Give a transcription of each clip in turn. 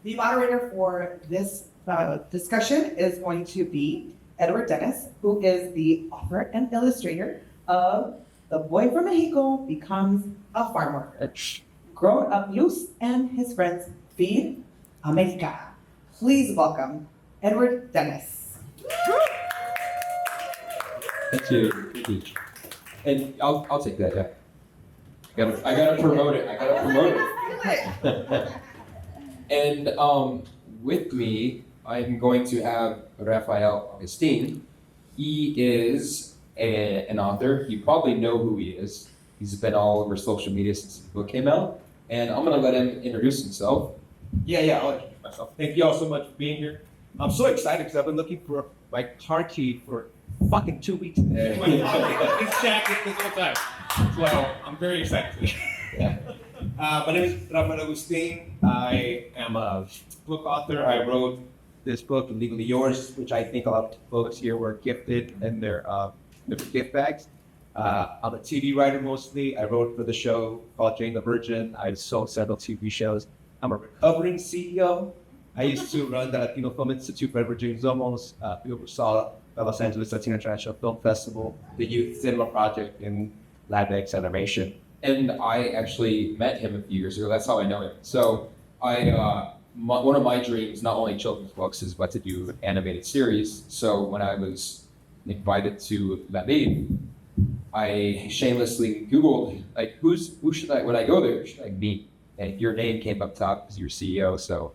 The moderator for this discussion is going to be Edward Dennis, who is the author and illustrator of The Boy from Mexico Becomes a Farm Worker. Grown up loose and his friends feed America. Please welcome Edward Dennis. Thank you. Thank you. And I'll take that, yeah. I gotta promote it. And with me, I'm going to have Rafael Agustin. He is an author. You probably know who he is. He's been all over social media since his book came out. And I'm gonna let him introduce himself. Yeah, I'll introduce myself. Thank you all so much for being here. I'm so excited because I've been looking for my car key for fucking 2 weeks. This jacket this whole time. So I'm very excited. Yeah. My name is Rafael Agustin. I am a book author. I wrote this book, Legally Yours, which I think a lot of folks here were gifted in their gift bags. I'm a TV writer mostly. I wrote for the show called Jane the Virgin. I've sold several TV shows. I'm a recovering CEO. I used to run the Latino Film Institute for Edward James Olmos. We oversaw the Los Angeles Latino International Film Festival, the Youth Cinema Project in Latinx animation. And I actually met him a few years ago. That's how I know him. So one of my dreams, not only children's books, is but to do an animated series. So when I was invited to Madrid, I shamelessly Googled, like, who should I, when I go there, who should I meet? And your name came up top as your CEO. So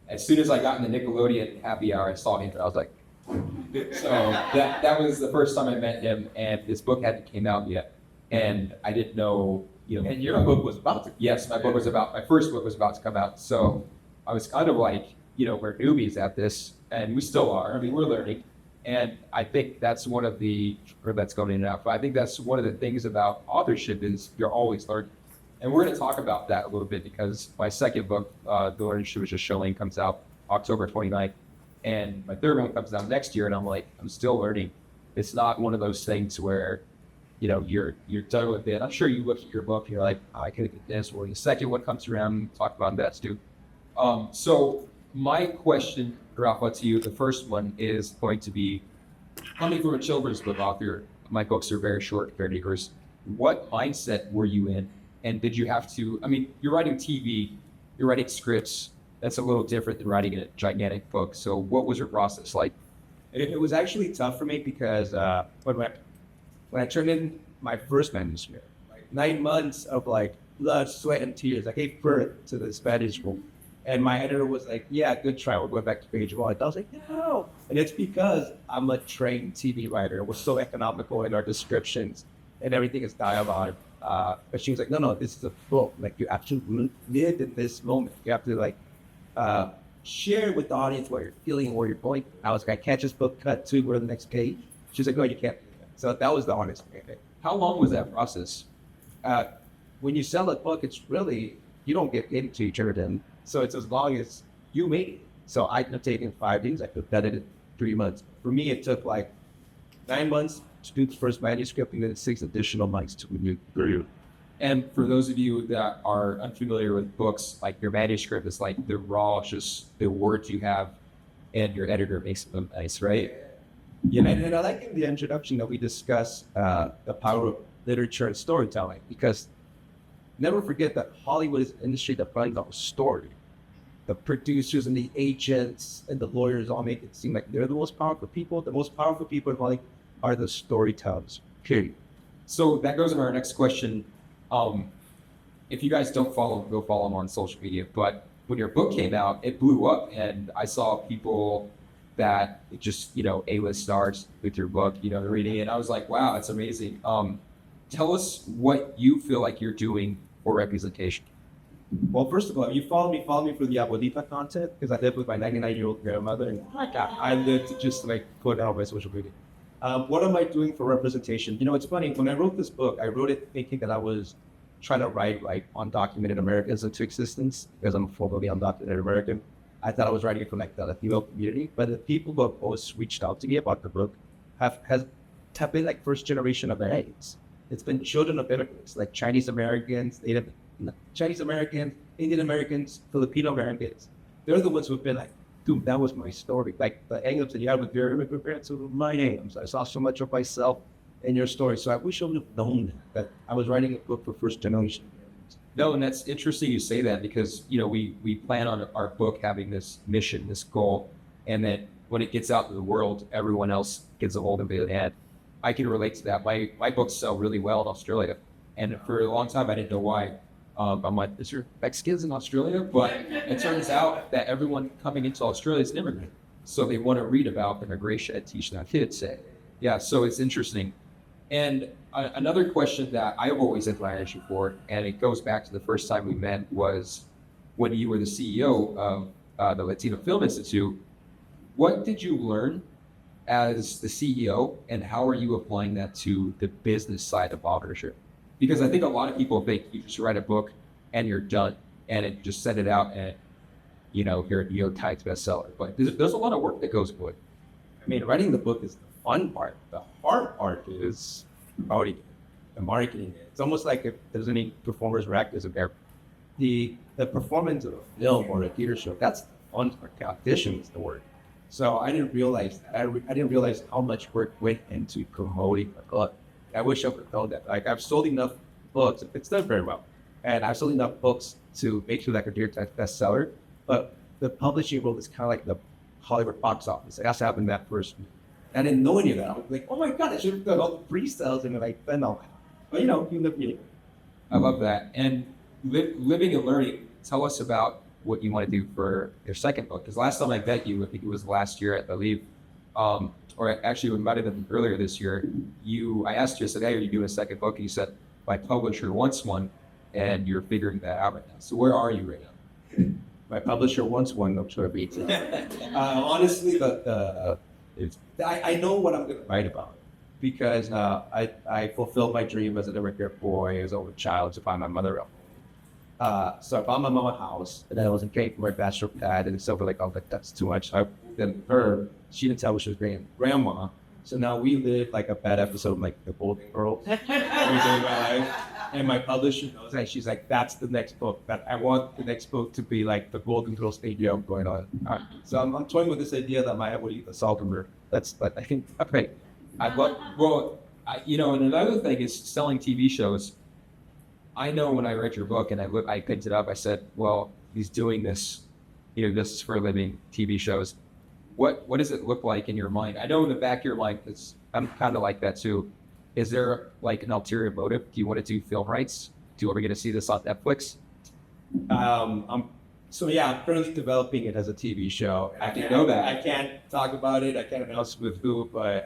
as soon as I got in the Nickelodeon happy hour, I saw him, and I was like, so that was the first time I met him, and this book hadn't came out yet. And I didn't know, And your book was about to. Yes, my first book was about to come out. So I was kind of like, we're newbies at this, and we still are. I mean, we're learning. And I think that's that's going in and out. But I think that's one of the things about authorship is you're always learning. And we're going to talk about that a little bit because my second book, The Learning She Was Just Showing, comes out October 29th. And my third one comes out next year. And I'm still learning. It's not one of those things where, you're done with it. I'm sure you look at your book and you're like, I could get this. Well, the second one comes around, talk about that too. So my question, Rafa, to you, the first one is going to be, coming from a children's book author, my books are very short, very diverse. What mindset were you in? And did you have to, you're writing TV, you're writing scripts. That's a little different than writing a gigantic book. So what was your process like? It was actually tough for me because when I turned in my first manuscript, 9 months of blood, sweat, and tears, I gave birth to this manuscript. And my editor was like, yeah, good try. We're going back to page 1. I was like, no. And it's because I'm a trained TV writer. We're so economical in our descriptions and everything is dialogue. But she was like, no, this is a book. You actually live in this moment. You have to share with the audience what you're feeling and where you're going. I was like, I can't just book cut to go to the next page. She's like, no, you can't do that. So that was the honest way. How long was that process? When you sell a book, it's really, you don't get paid until you turn it in. So it's as long as you make it. So I could have taken 5 days. I could have done it in 3 months. For me, it took 9 months to do the first manuscript and then 6 additional months to review. And for those of you that are unfamiliar with books, your manuscript is the raw, just the words you have, and your editor makes them nice, right? Yeah, and I like in the introduction that we discuss the power of literature and storytelling, because never forget that Hollywood is an industry that runs on a story. The producers and the agents and the lawyers all make it seem like they're the most powerful people. The most powerful people in Hollywood are the storytellers, period. So that goes into our next question. If you guys don't follow, go follow them on social media. But when your book came out, it blew up, and I saw people that just, A-list stars with your book, reading it. I was like, wow, that's amazing. Tell us what you feel like you're doing for representation. Well, first of all, if you follow me for the Abuelita content, because I live with my 99-year-old grandmother, and I live to just put it out on my social media. What am I doing for representation? It's funny, when I wrote this book, I wrote it thinking that I was trying to write undocumented Americans into existence, because I'm a formerly undocumented American. I thought I was writing it for the Latino community, but the people who have always reached out to me about the book have been first generation Americans. It's been children of immigrants, Chinese Americans, Indian Americans, Filipino Americans, they're the ones who've been like, dude, that was my story. Like the angles that you had with your immigrant parents were my names. I saw so much of myself in your story. So I wish I would have known that I was writing a book for first generation. No, and that's interesting you say that because, we plan on our book having this mission, this goal, and that when it gets out to the world, everyone else gets a hold of it. And I can relate to that. My books sell really well in Australia. And for a long time, I didn't know why. I'm like, is there Mexicans in Australia? But it turns out that everyone coming into Australia is an immigrant. So they want to read about immigration and teach their kids. Yeah, so it's interesting. And another question that I've always admired you for, and it goes back to the first time we met, was when you were the CEO of the Latino Film Institute. What did you learn as the CEO, and how are you applying that to the business side of authorship? Because I think a lot of people think you just write a book and you're done, and it just send it out and, you're a New York Times bestseller. But there's a lot of work that goes into it. I mean, writing the book is the fun part. The hard part is promoting it, the marketing it. It's almost like if there's any performers or actors in there, the performance of a film or a theater show, that's the fun part. Audition is the word. So I didn't realize that. I didn't realize how much work went into promoting the book. I wish I would have known that. Like, I've sold enough books. It's done very well. And I've sold enough books to make sure that I could be a bestseller. But the publishing world is kind of like the Hollywood box office. It has to happen that first week. I didn't know any of that. I was like, oh my God, I should have done all the pre-sales and like done all that. But you live anyway. I love that. And living and learning, tell us about what you want to do for your second book. Because last time I met you, I think it was last year, I believe, or actually it might have been earlier this year, I asked you, I said, hey, are you doing a second book? And you said, my publisher wants one, and you're figuring that out right now. So where are you right now? My publisher wants one, I'm sure it beats it. Honestly, I know what I'm going to write about because I fulfilled my dream as an immigrant boy, as a child, to find my mother. So I found my mom a house, and then I was paying for my bachelor pad, and so we're like, oh, that's too much. Then she didn't tell me she was grandma. So now we live like a bad episode, like the Golden Girls. And my publisher knows that. She's like, that's the next book. That I want the next book to be like the Golden Girls stadium going on. So I'm toying with this idea that I would eat the salt river. That's, but I think, okay. And another thing is selling TV shows. I know when I read your book and I picked it up, I said, well, he's doing this, this is for a living, TV shows. What does it look like in your mind? I know in the back of your mind, I'm kind of like that too. Is there like an ulterior motive? Do you want to do film rights? Do you ever get to see this on Netflix? I'm currently developing it as a TV show. I didn't know that. I can't talk about it. I can't announce with who, but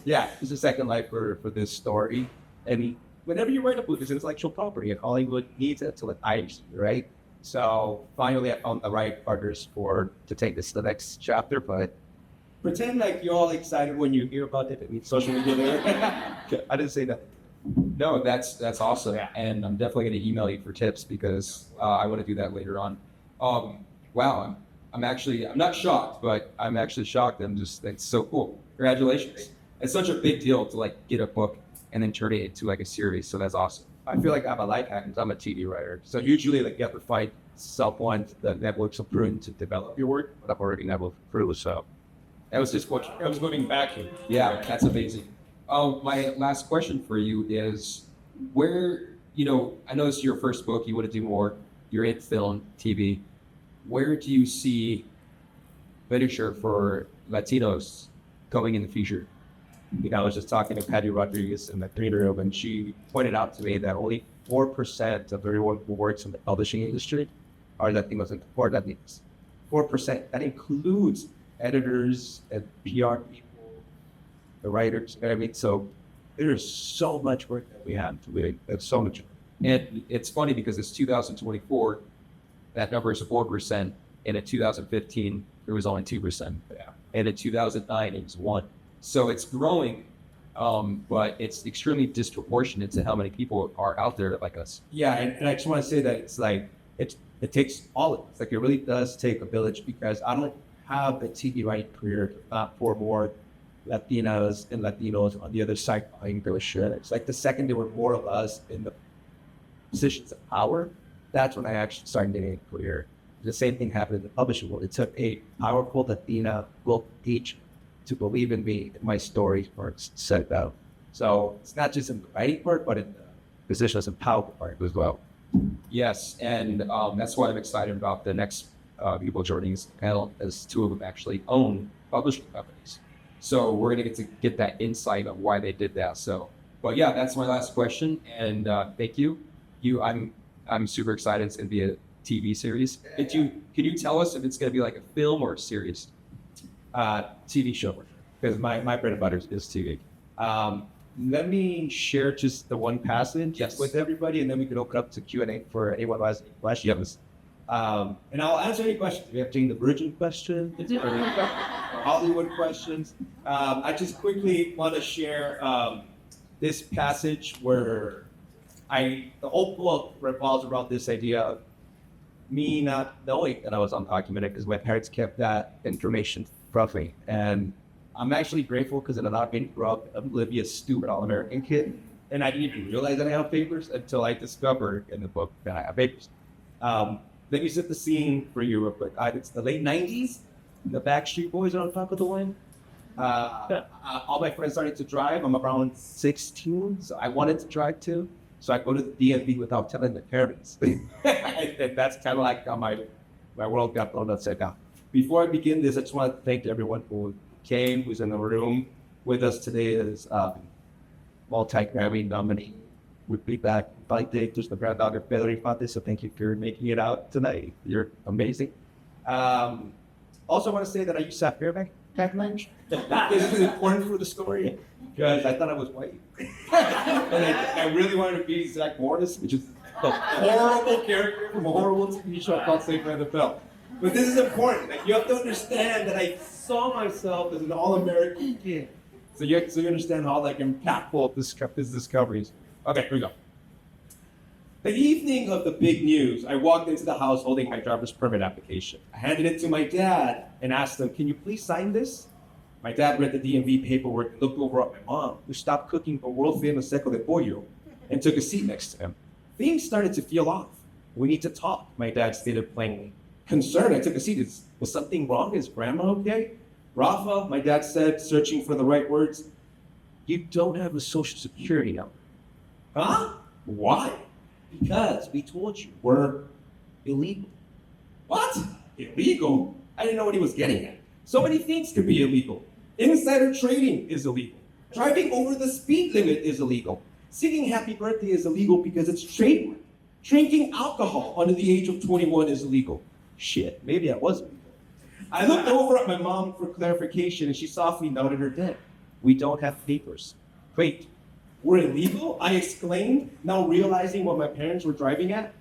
it's a second life for this story. And whenever you write a book, it's intellectual property, and Hollywood needs it till it dies, right? So finally, I found the right partners to take this to the next chapter. But pretend like you're all excited when you hear about it. I mean, social media. I didn't say that. No, that's awesome, and I'm definitely going to email you for tips because I want to do that later on. Wow, I'm not shocked, but I'm actually shocked. It's so cool. Congratulations! It's such a big deal to like get a book and then turn it into like a series. So that's awesome. I feel like I have a life hack because I'm a TV writer. So usually like you have to find someone that networks approved to develop your work, but I've already networked approved. So that was just what I was moving back here. Yeah, that's amazing. My last question for you is where, I know this is your first book, you want to do more, you're in film, TV. Where do you see literature for Latinos going in the future? I was just talking to Patty Rodriguez in the theater room, and she pointed out to me that only 4% of everyone who works in the publishing industry are Latinos and or Latinos. 4%. That includes editors and PR people, the writers. So there's so much work that we have to do. There's so much. And it's funny because it's 2024, that number is 4%, and in 2015 it was only 2%. Yeah. And in 2009 it was 1%. So it's growing, but it's extremely disproportionate to how many people are out there like us. Yeah, and I just want to say that it's like it takes all of us. Like it really does take a village because I don't have a TV writing career for more Latinas and Latinos on the other side behind the shit. It's like the second there were more of us in the positions of power, that's when I actually started getting a career. the same thing happened in the publishing world. It took a powerful Latina book agent to believe in me and my story parts set out. So it's not just in the writing part, but in the position as a powerful part as well. Yes, and that's why I'm excited about the next people joining this panel, as two of them actually own publishing companies. So we're going to get that insight of why they did that. So, but yeah, that's my last question, and thank you. I'm super excited. It's going to be a TV series. Can you tell us if it's going to be like a film or a series? TV show, because my bread and butter is TV. Let me share just the one passage with everybody, and then we can open up to Q&A for anyone who has any questions. And I'll answer any questions. We have Jane the Virgin question, or Hollywood questions. I just quickly want to share this passage where the whole book revolves around this idea of me not knowing that I was undocumented because my parents kept that information from me. And I'm actually grateful because in a lot of me grew up oblivious, stupid all-American kid, and I didn't even realize that I have papers until I discovered in the book that I have papers. Let me set the scene for you real quick. It's the late 90s. The Backstreet Boys are on top of the line. All my friends started to drive. I'm around 16, so I wanted to drive too. So I go to the DMV without telling my parents. And that's kind of like how my world got thrown upside down. Before I begin this, I just want to thank everyone who came, who's in the room with us today. Is multi-Grammy nominee. We'll be back by day. There's the granddaughter Pedro Infante, so thank you for making it out tonight. You're amazing. Also, I want to say that I used to have hair back lunch. This is important for the story because I thought I was white. And I really wanted to be Zach Morris, which is a horrible character from a horrible TV show called Saved by the Bell. But this is important. Like, you have to understand that I saw myself as an all-American kid. So you understand how impactful this discovery is. Okay, here we go. The evening of the big news, I walked into the house holding my driver's permit application. I handed it to my dad and asked him, "Can you please sign this?" My dad read the DMV paperwork and looked over at my mom, who stopped cooking for world-famous seco de pollo, and took a seat next to him. Things started to feel off. "We need to talk," my dad stated plainly. Concerned, I took a seat. Was something wrong? Is grandma okay? "Rafa," my dad said, searching for the right words, "you don't have a social security number." "Huh? Why?" "Because we told you we're illegal." "What? Illegal?" I didn't know what he was getting at. So many things could be illegal. Insider trading is illegal. Driving over the speed limit is illegal. Singing happy birthday is illegal because it's trademarked. Drinking alcohol under the age of 21 is illegal. Shit, maybe I was illegal. I looked over at my mom for clarification, and she softly nodded her head. "We don't have papers." "Wait, we're illegal?" I exclaimed, now realizing what my parents were driving at.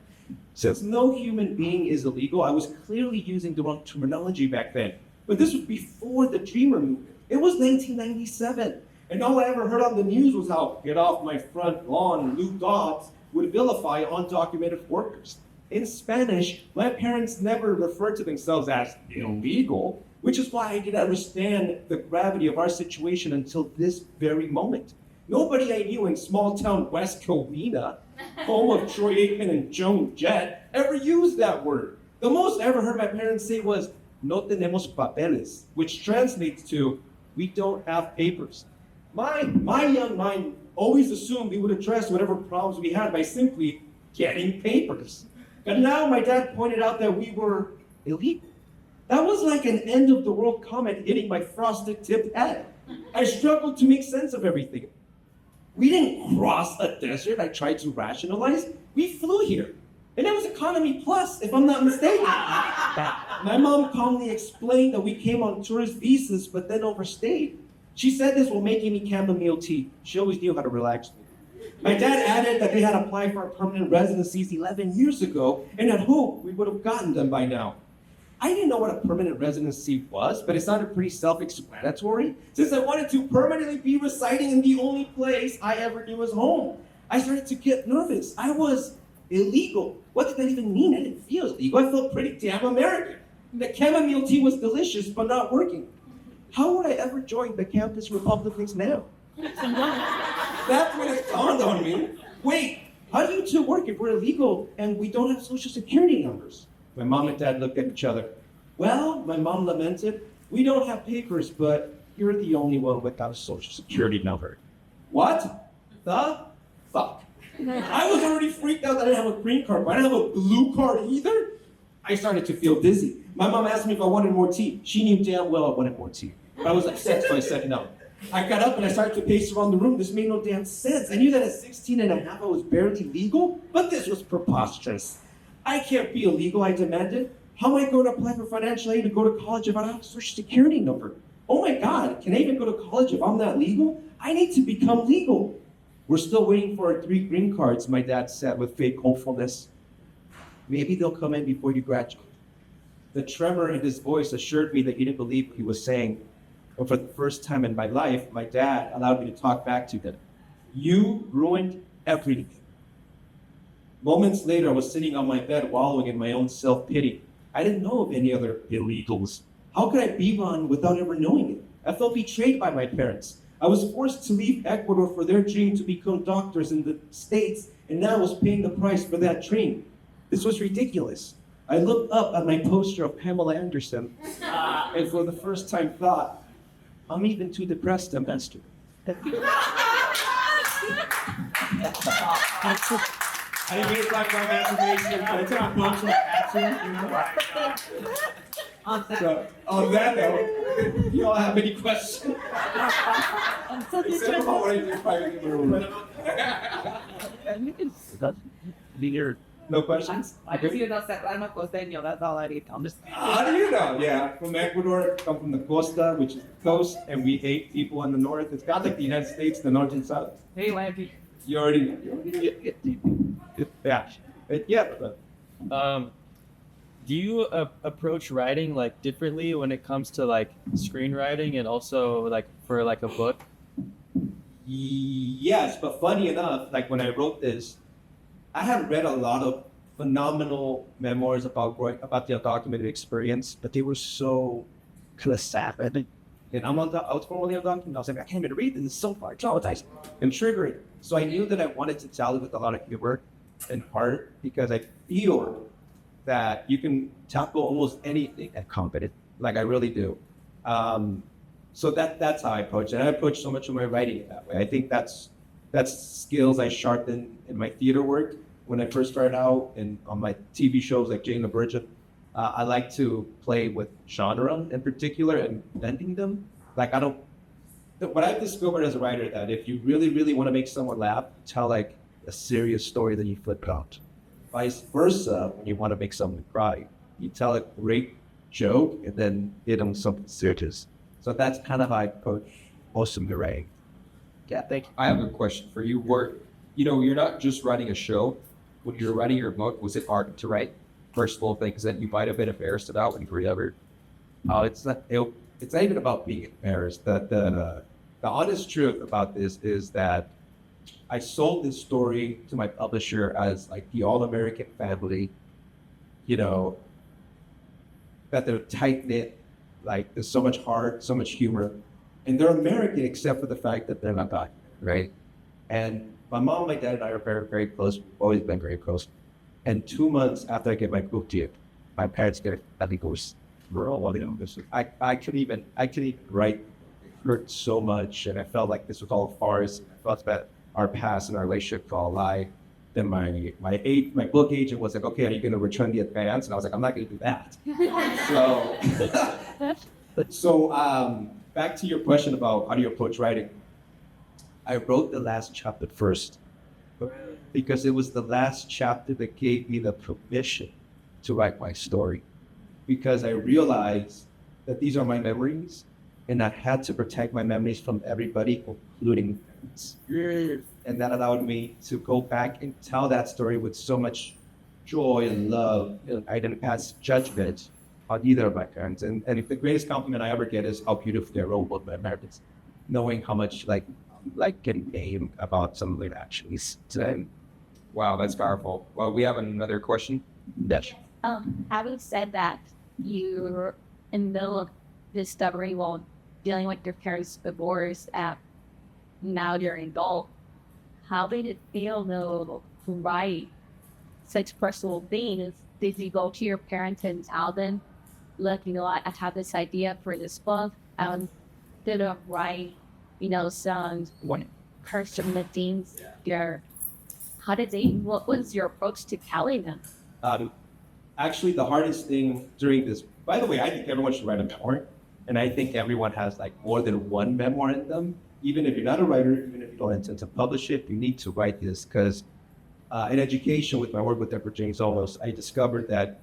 Since no human being is illegal, I was clearly using the wrong terminology back then. But this was before the Dreamer movement. It was 1997. And all I ever heard on the news was how "get off my front lawn" Lou Dobbs would vilify undocumented workers. In Spanish, my parents never referred to themselves as illegal, which is why I didn't understand the gravity of our situation until this very moment. Nobody I knew in small-town West Covina, home of Troy Aikman and Joan Jett, ever used that word. The most I ever heard my parents say was "no tenemos papeles," which translates to "we don't have papers." My young mind always assumed we would address whatever problems we had by simply getting papers. And now my dad pointed out that we were illegal. That was like an end-of-the-world comment hitting my frosted-tipped head. I struggled to make sense of everything. We didn't cross a desert, I tried to rationalize. We flew here. And it was economy plus, if I'm not mistaken. My mom calmly explained that we came on tourist visas, but then overstayed. She said this while making me chamomile tea. She always knew how to relax me. My dad added that they had applied for our permanent residencies 11 years ago and had hoped we would have gotten them by now. I didn't know what a permanent residency was, but it sounded pretty self-explanatory since I wanted to permanently be residing in the only place I ever knew as home. I started to get nervous. I was illegal. What did that even mean? I didn't feel illegal. I felt pretty damn American. The chamomile tea was delicious, but not working. How would I ever join the campus Republicans now? That's when it dawned on me. Wait, how do you two work if we're illegal and we don't have social security numbers? My mom and dad looked at each other. Well, my mom lamented, we don't have papers, but you're the only one without a social security number. What? The fuck? I was already freaked out that I didn't have a green card, but I didn't have a blue card either. I started to feel dizzy. My mom asked me if I wanted more tea. She knew damn well I wanted more tea. But I was upset, so I said no. I got up and I started to pace around the room. This made no damn sense. I knew that at 16 and a half I was barely legal, but this was preposterous. I can't be illegal, I demanded. How am I going to apply for financial aid to go to college if I don't have a social security number? Oh my God, can I even go to college if I'm not legal? I need to become legal. We're still waiting for our 3 green cards, my dad said with fake hopefulness. Maybe they'll come in before you graduate. The tremor in his voice assured me that he didn't believe what he was saying. But for the first time in my life, my dad allowed me to talk back to him. You ruined everything. Moments later, I was sitting on my bed wallowing in my own self-pity. I didn't know of any other illegals. How could I be one without ever knowing it? I felt betrayed by my parents. I was forced to leave Ecuador for their dream to become doctors in the States, and now I was paying the price for that dream. This was ridiculous. I looked up at my poster of Pamela Anderson, and for the first time thought, I'm even too depressed to master. I didn't mean to talk about masturbation, but it's not functional action, you know? So, on that note, do you all have any questions? Except about what I do privately in the room. No questions? I just you know that I'm a costeño, that's all I need. I'm just How do you know? Yeah, from Ecuador, come from the costa, which is the coast, and we hate people in the north. It's got like the United States, the north and south. hey, Lanky. You already know. Yeah. Do you approach writing like differently when it comes to like screenwriting and also like for like a book? Yes, but funny enough, like when I wrote this, I had read a lot of phenomenal memoirs about the undocumented experience, but they were so kind of sad. And I was formerly undocumented. I was like, I can't even read this. It's so far traumatizing and triggering. So I knew that I wanted to tell it with a lot of humor and heart because I feel that you can tackle almost anything at competent. Like I really do. So that's how I approach it. And I approach so much of my writing that way. I think that's skills I sharpened in my theater work when I first started out and on my TV shows like Jane the Virgin. I like to play with genre in particular and bending them. Like what I've discovered as a writer that if you really, really want to make someone laugh, tell like a serious story that you flip out. Vice versa, when you want to make someone cry, you tell a great joke and then hit them with something serious. So that's kind of how I approach most of my writing. Yeah, thank you. I have a question for you. You're not just writing a show. When you're writing your book, was it hard to write personal things that you might have been embarrassed about when you were younger? It's not even about being embarrassed. The honest truth about this is that I sold this story to my publisher as like the all-American family, that they're tight-knit, like there's so much heart, so much humor. And they're American except for the fact that they're not black, right? And my mom, my dad, and I are very, very close. We've always been very close. And 2 months after I get my book deal, my parents get a divorce. I couldn't even write. It hurt so much, and I felt like this was all a farce. I felt that our past and our relationship was all a lie. Then my book agent was like, "Okay, are you going to return the advance?" And I was like, "I'm not going to do that." So back to your question about how do you approach writing. I wrote the last chapter first because it was the last chapter that gave me the permission to write my story. Because I realized that these are my memories and I had to protect my memories from everybody, including friends. And that allowed me to go back and tell that story with so much joy and love. I didn't pass judgment on either of my parents. And if the greatest compliment I ever get is how beautifully I wrote both my parents, knowing how much like getting paid about some of their actions today. Wow, that's powerful. Well, we have another question. Yes. Having said that, you're in the middle of discovery while dealing with your parents' divorce, now you're an adult. How did it feel though to write such personal things did you go to your parents and tell them, look, I have this idea for this book. Did I write, some personal things there? What was your approach to telling them? Actually, the hardest thing during this, by the way, I think everyone should write a memoir. And I think everyone has like more than one memoir in them. Even if you're not a writer, even if you don't intend to publish it, you need to write this because in education, with my work with Dr. James Olmos, I discovered that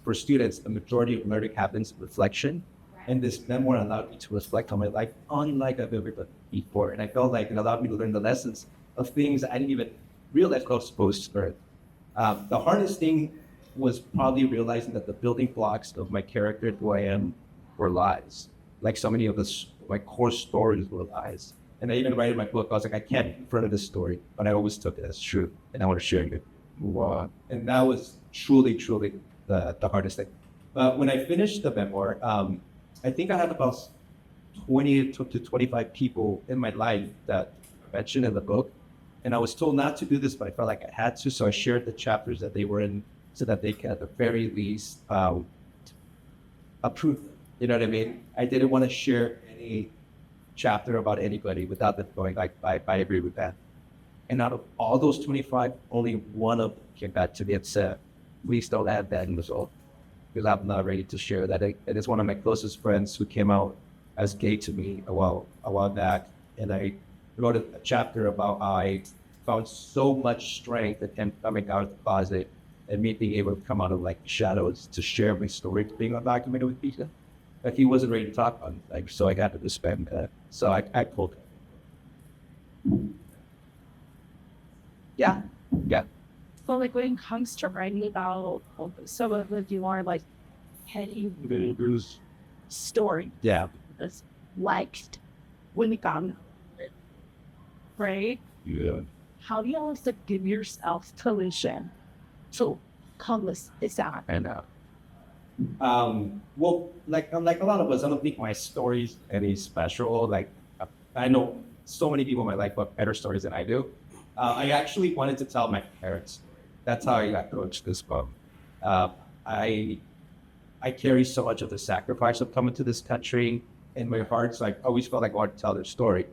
for students, the majority of learning happens in reflection. And this memoir allowed me to reflect on my life unlike I've ever done before. And I felt like it allowed me to learn the lessons of things I didn't even realize I was supposed to learn. The hardest thing was probably realizing that the building blocks of my character, who I am, were lies. Like so many of my core stories were lies. And I even write in my book, I was like, I can't be in front of this story, but I always took it as true, and I want to share it. Wow. And that was truly, truly the hardest thing. But when I finished the memoir, I think I had about 20 to 25 people in my life that I mentioned in the book. And I was told not to do this, but I felt like I had to. So I shared the chapters that they were in so that they can, at the very least, approve them. You know what I mean? I didn't want to share any chapter about anybody without them going like, I agree with that. And out of all those 25, only one of them came back to me and said, please don't add that in the result, because I'm not ready to share that. It is one of my closest friends who came out as gay to me a while back. And I wrote a chapter about how I found so much strength in him coming out of the closet and me being able to come out of like shadows to share my story, to being undocumented with people. Like he wasn't ready to talk on it, like, so I got to respect that. So I pulled it. Yeah. So like when it comes to writing about some of the more like heady story, Yeah. that's liked when it got right? Yeah. How do you also give yourself permission to come this out? And well, like a lot of us, I don't think my story's any special. Like I know so many people in my life have better stories than I do. I actually wanted to tell my parents. That's how I approached this book. I carry so much of the sacrifice of coming to this country in my heart, so I always felt like I wanted to tell their story.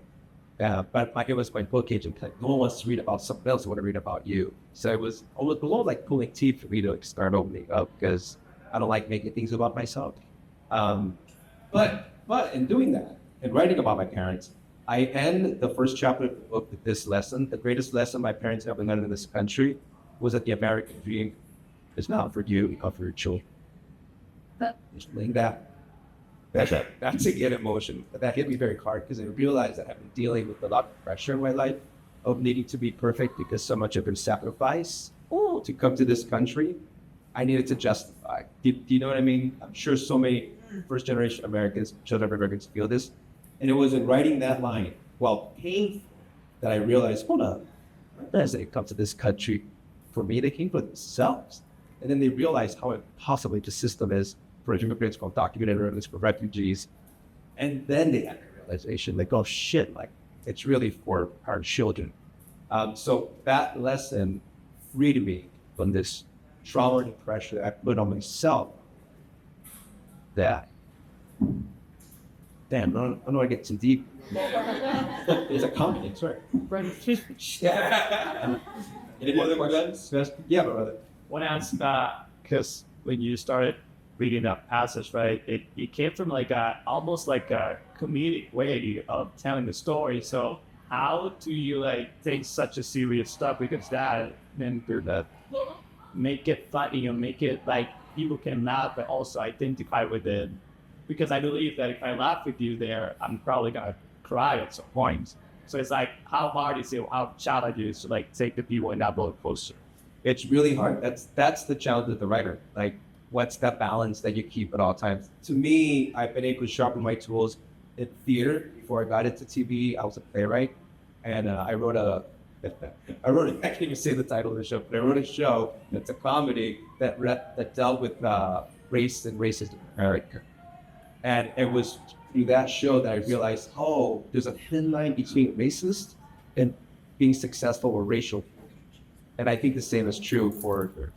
But it was my book agent. Like, no one wants to read about something else. I want to read about you. So it was almost a little like pulling teeth for me to start opening up because I don't like making things about myself. But in doing that and writing about my parents, I end the first chapter of the book with this lesson. The greatest lesson my parents ever learned in this country was that the American dream is not for you, but for your children. Just laying that. That's a good emotion. But that hit me very hard because I realized that I've been dealing with a lot of pressure in my life of needing to be perfect because so much of been sacrifice to come to this country. I needed to justify. Do you know what I mean? I'm sure so many first generation Americans, children of Americans feel this. And it was in writing that line, while painful, that I realized, hold on, as they come to this country, for me, they came for themselves. And then they realized how impossible the system is for immigrants, called documented immigrants, for refugees. And then they had the realization, like, oh shit, like it's really for our children. So that lesson freed me from this trauma and pressure that I put on myself. That, damn, I don't want to get too deep. It's a comedy, sorry. Yeah. Any other questions? Yeah, brother. Want to ask, because when you started reading that passage, right, it came from like almost like a comedic way of telling the story. So how do you like take such a serious stuff, because that then make it funny and make it like people can laugh but also identify with it? Because I believe that if I laugh with you there, I'm probably gonna cry at some point. So it's like, how hard is it, how challenging it is to like take the people in that roller coaster? It's really hard. That's the challenge of the writer. Like, what's that balance that you keep at all times? To me, I've been able to sharpen my tools in theater. Before I got into TV, I was a playwright, and I wrote I can't even say the title of the show, but I wrote a show that's a comedy that dealt with race and racism in America. And it was through that show that I realized, oh, there's a thin line between racist and being successful with racial. And I think the same is true for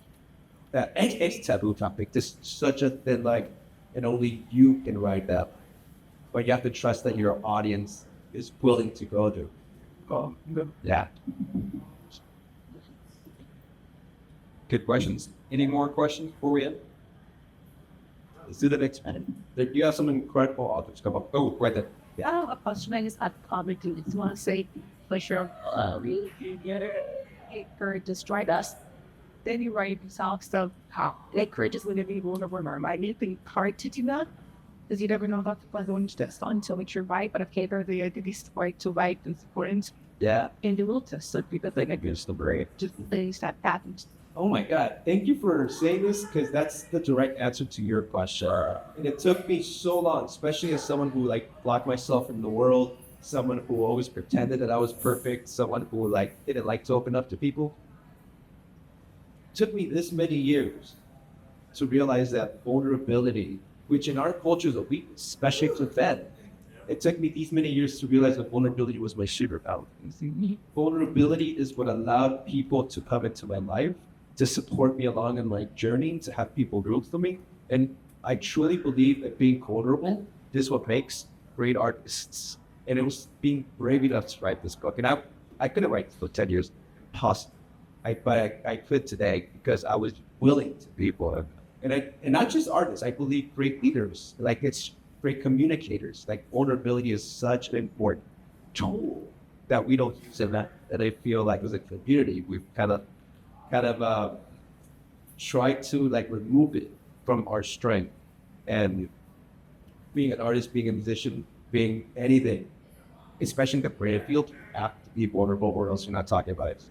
that any taboo topic. This is such a thin line, and only you can write that. But you have to trust that your audience is willing to go there. Oh, Yeah. Good questions. Any more questions before we end? Let's do the next one. You have some incredible authors come up. Oh, right there. A question I guess I'd probably do is want to say, for sure, really, courage destroyed us. Then you write yourself stuff, how that courage is going to be vulnerable. Might be hard to do that because you never know what the one just until make sure right. But if paper, the least way to write is important. Yeah. And you will test it because they get used to brain. Just things that happen. Oh my God. Thank you for saying this because that's the direct answer to your question. And it took me so long, especially as someone who like blocked myself from the world, someone who always pretended that I was perfect, someone who like didn't like to open up to people. It took me this many years to realize that vulnerability, which in our culture is a weakness, especially to men. It took me these many years to realize that vulnerability was my superpower. Vulnerability is what allowed people to come into my life, to support me along in my journey, to have people root for me. And I truly believe that being vulnerable is what makes great artists. And it was being brave enough to write this book. And I couldn't write for 10 years, possible. But I could today because I was willing to be vulnerable. And not just artists, I believe great leaders, like it's great communicators. Like vulnerability is such an important tool that we don't use in that I feel like as a community, we've kind of try to like remove it from our strength. And being an artist, being a musician, being anything, especially in the creative field, you have to be vulnerable or else you're not talking about it.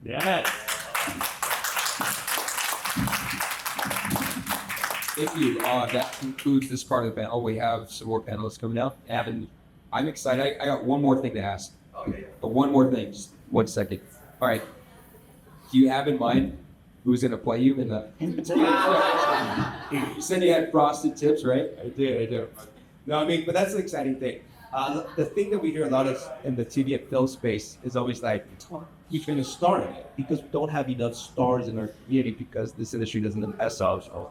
yes. Thank you. That concludes this part of the panel. We have some more panelists coming out. And I'm excited. I got one more thing to ask. But one more thing. Just 1 second. All right. Do you have in mind who's going to play you in the... You said you had frosted tips, right? I do. No, I mean, but that's an exciting thing. The thing that we hear a lot of in the TV and film space is always like, you're going to star in it because we don't have enough stars in our community because this industry doesn't invest also.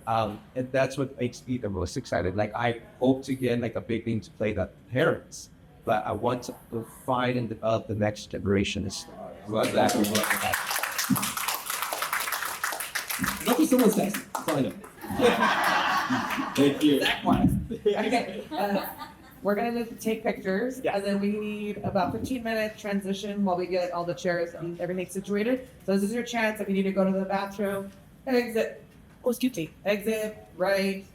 And that's what makes me the most excited. Like, I hope to get like a big thing to play the parents, but I want to find and develop the next generation of stars. Love that. Don't be someone sexy. That's all I know. Thank you. Okay. We're gonna take pictures, and then we need about 15-minute transition while we get all the chairs and everything situated. So this is your chance if you need to go to the bathroom. Exit. Oh, excuse me. Exit, right,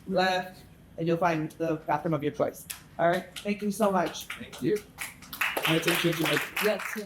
left, and you'll find the bathroom of your choice. All right. Thank you so much. Thank you. My attention to my Yes.